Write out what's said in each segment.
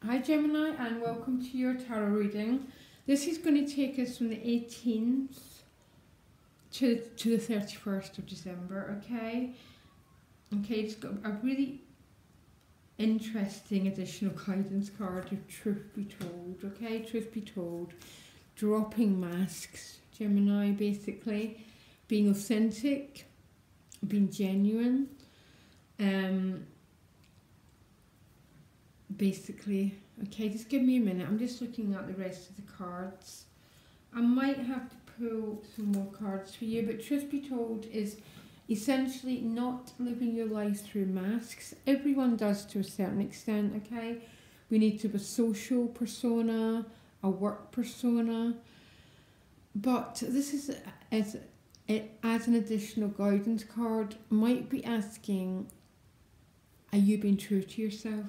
Hi Gemini, and welcome to your tarot reading. This is going to take us from the 18th to the 31st of December, okay? Okay, it's got a really interesting additional guidance card of truth be told, okay? Truth be told. Dropping masks, Gemini, basically. Being authentic, being genuine, basically. Okay, just give me a minute. I'm just looking at the rest of the cards. I might have to pull some more cards for you, but truth be told is essentially not living your life through masks. Everyone does to a certain extent, okay? We need to have a social persona, a work persona, but this is as an additional guidance card, might be asking, are you being true to yourself?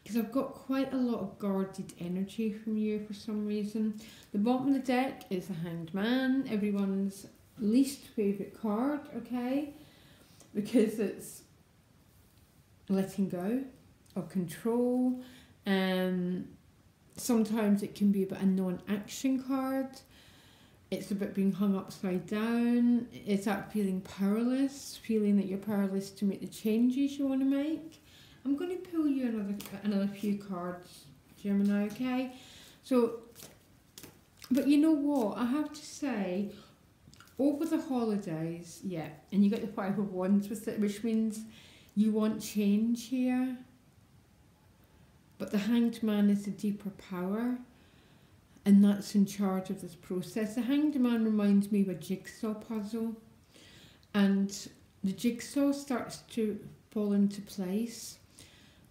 Because I've got quite a lot of guarded energy from you for some reason. The bottom of the deck is the Hanged Man, everyone's least favourite card, okay? Because it's letting go of control. Sometimes it can be about a non-action card. It's about being hung upside down. It's that feeling powerless, feeling that you're powerless to make the changes you want to make. I'm going to pull you another few cards, Gemini, okay? So, but you know what? I have to say, over the holidays, yeah, and you got the Five of Wands with it, which means you want change here. But the Hanged Man is the deeper power, and that's in charge of this process. The Hanged Man reminds me of a jigsaw puzzle, and the jigsaw starts to fall into place,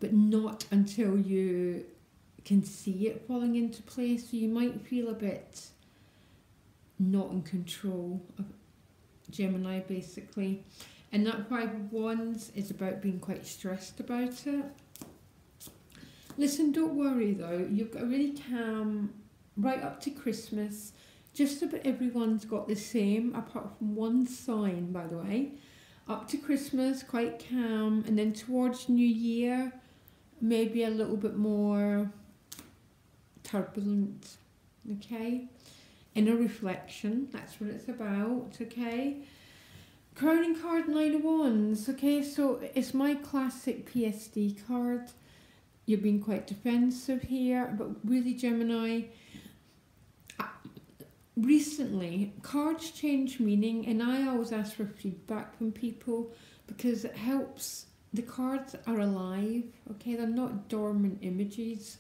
but not until you can see it falling into place. So you might feel a bit not in control of Gemini, basically. And that Five of Wands is about being quite stressed about it. Listen, don't worry though. You've got a really calm, right up to Christmas. Just about everyone's got the same, apart from one sign, by the way. Up to Christmas, quite calm. And then towards New Year, maybe a little bit more turbulent, okay? Inner reflection, that's what it's about, okay? Crowning card, Nine of Wands, okay? So it's my classic PSD card. You're being quite defensive here, but really, Gemini, recently, cards change meaning, and I always ask for feedback from people because it helps. The cards are alive, okay? They're not dormant images.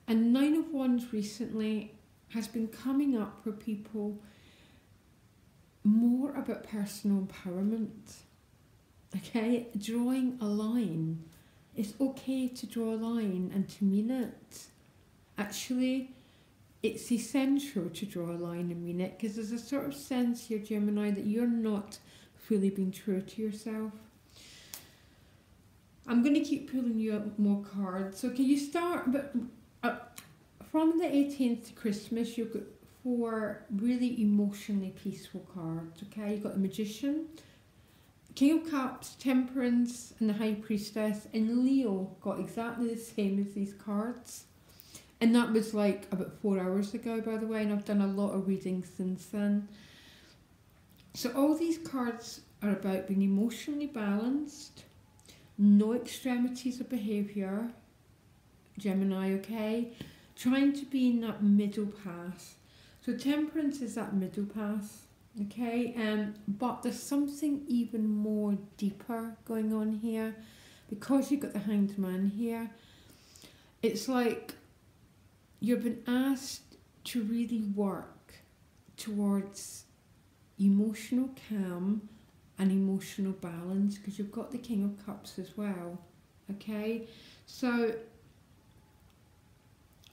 And Nine of Wands recently has been coming up for people more about personal empowerment, okay? Drawing a line. It's okay to draw a line and to mean it. Actually, it's essential to draw a line and mean it, because there's a sort of sense here, Gemini, that you're not fully being true to yourself. I'm going to keep pulling you up more cards. Okay, you start, but from the 18th to Christmas, you've got 4 really emotionally peaceful cards, okay? You've got the Magician, King of Cups, Temperance, and the High Priestess, and Leo got exactly the same as these cards. And that was like about 4 hours ago, by the way, and I've done a lot of readings since then. So all these cards are about being emotionally balanced, no extremities of behaviour, Gemini, okay? Trying to be in that middle path. So Temperance is that middle path, okay? But there's something even more deeper going on here. Because you've got the Hanged Man here, it's like you've been asked to really work towards emotional calm and emotional balance, because you've got the King of Cups as well, okay? So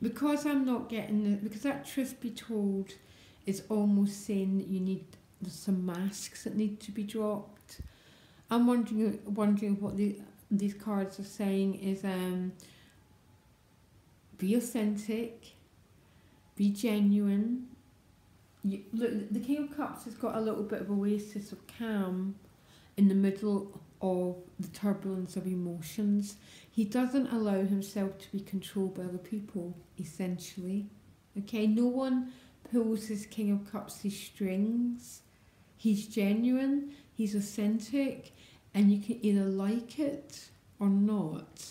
because I'm not getting because that truth be told is almost saying that there's some masks that need to be dropped. I'm wondering what these cards are saying is be authentic, be genuine. Look, the King of Cups has got a little bit of oasis of calm in the middle of the turbulence of emotions. He doesn't allow himself to be controlled by other people, essentially. Okay, no one pulls his King of Cups' strings. He's genuine, he's authentic, and you can either like it or not,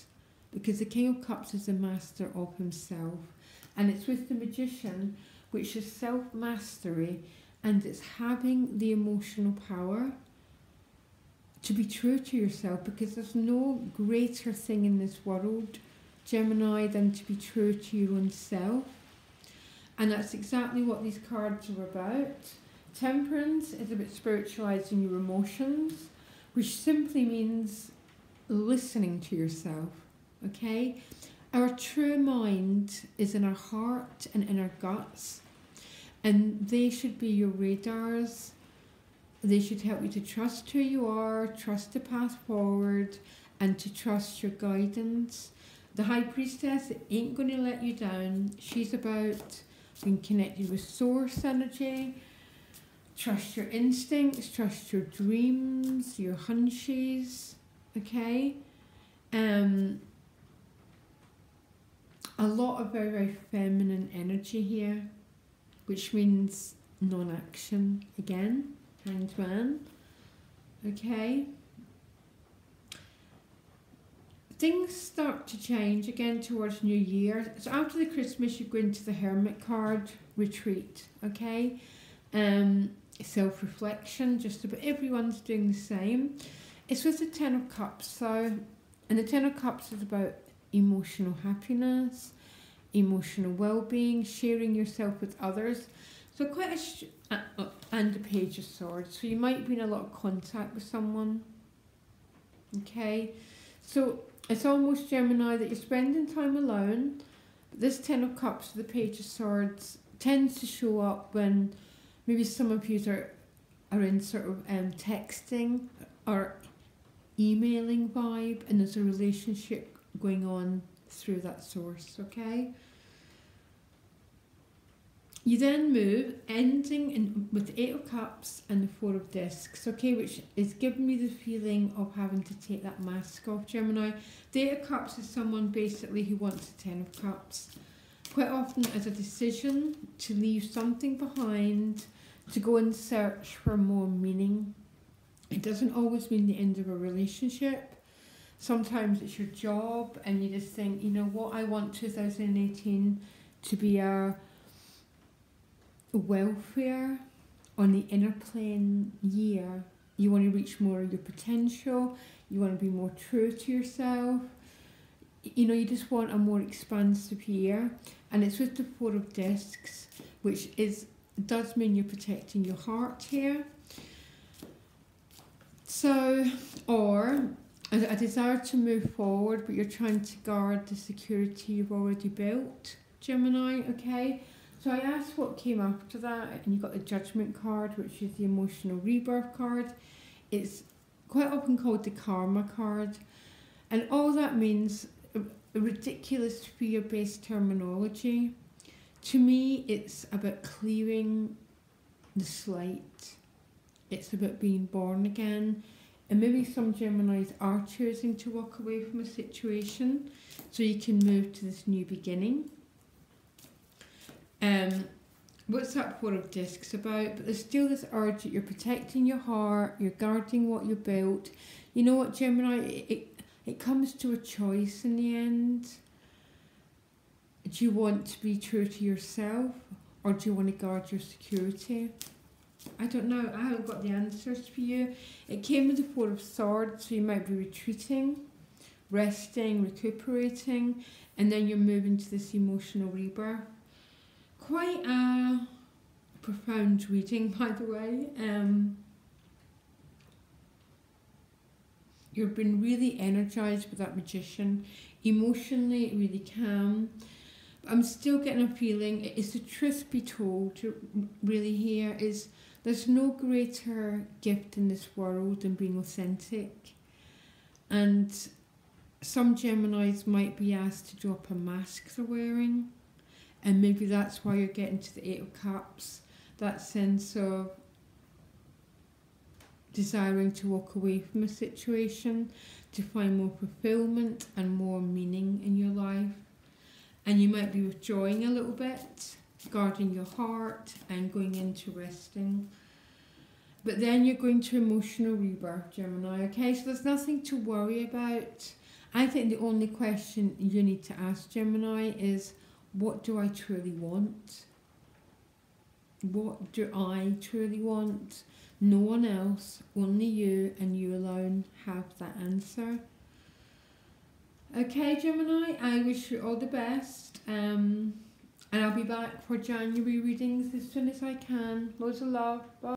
because the King of Cups is the master of himself. And it's with the Magician, which is self-mastery, and it's having the emotional power to be true to yourself, because there's no greater thing in this world, Gemini, than to be true to your own self. And that's exactly what these cards are about. Temperance is about spiritualizing your emotions, which simply means listening to yourself, okay? Our true mind is in our heart and in our guts, and they should be your radars. They should help you to trust who you are, trust the path forward, and to trust your guidance. The High Priestess ain't going to let you down. She's about being connected with source energy. Trust your instincts, trust your dreams, your hunches, okay? A lot of very, very feminine energy here, which means non-action again. Hanged Man. Okay. Things start to change again towards New Year. So after the Christmas, you go into the Hermit card retreat. Okay. Self-reflection. Just about everyone's doing the same. It's with the Ten of Cups. So, and the Ten of Cups is about emotional happiness, emotional well-being, sharing yourself with others. So quite and the Page of Swords. So you might be in a lot of contact with someone. Okay. So it's almost, Gemini, that you're spending time alone. But this Ten of Cups, the Page of Swords, tends to show up when maybe some of you are in sort of texting or emailing vibe, and there's a relationship going on through that source, okay? You then move, ending with the Eight of Cups and the Four of Discs, okay, which is giving me the feeling of having to take that mask off, Gemini. The Eight of Cups is someone basically who wants the Ten of Cups. Quite often as a decision to leave something behind, to go and search for more meaning. It doesn't always mean the end of a relationship. Sometimes it's your job and you just think, you know what, I want 2018 to be a welfare on the inner plane year. You want to reach more of your potential. You want to be more true to yourself. You know, you just want a more expansive year. And it's with the Four of Discs, which does mean you're protecting your heart here. So, or a desire to move forward, but you're trying to guard the security you've already built, Gemini, okay? So I asked what came after that, and you got the Judgment card, which is the emotional rebirth card. It's quite often called the Karma card, and all that means a ridiculous fear-based terminology. To me, it's about clearing the slate. It's about being born again. And maybe some Geminis are choosing to walk away from a situation so you can move to this new beginning. What's that Four of Discs about? But there's still this urge that you're protecting your heart, you're guarding what you built. You know what, Gemini? It comes to a choice in the end. Do you want to be true to yourself, or do you want to guard your security? I don't know. I haven't got the answers for you. It came with the Four of Swords, so you might be retreating, resting, recuperating, and then you're moving to this emotional rebirth. Quite a profound reading, by the way. You've been really energized with that Magician. Emotionally, really calm. I'm still getting a feeling, it's the truth be told, really here, is there's no greater gift in this world than being authentic. And some Geminis might be asked to drop a mask they're wearing, and maybe that's why you're getting to the Eight of Cups, that sense of desiring to walk away from a situation, to find more fulfillment and more meaning in your life. And you might be withdrawing a little bit, guarding your heart and going into resting. But then you're going to emotional rebirth, Gemini, okay? So there's nothing to worry about. I think the only question you need to ask, Gemini, is what do I truly want? What do I truly want? No one else, only you and you alone have that answer. Okay, Gemini, I wish you all the best. And I'll be back for January readings as soon as I can. Loads of love. Bye.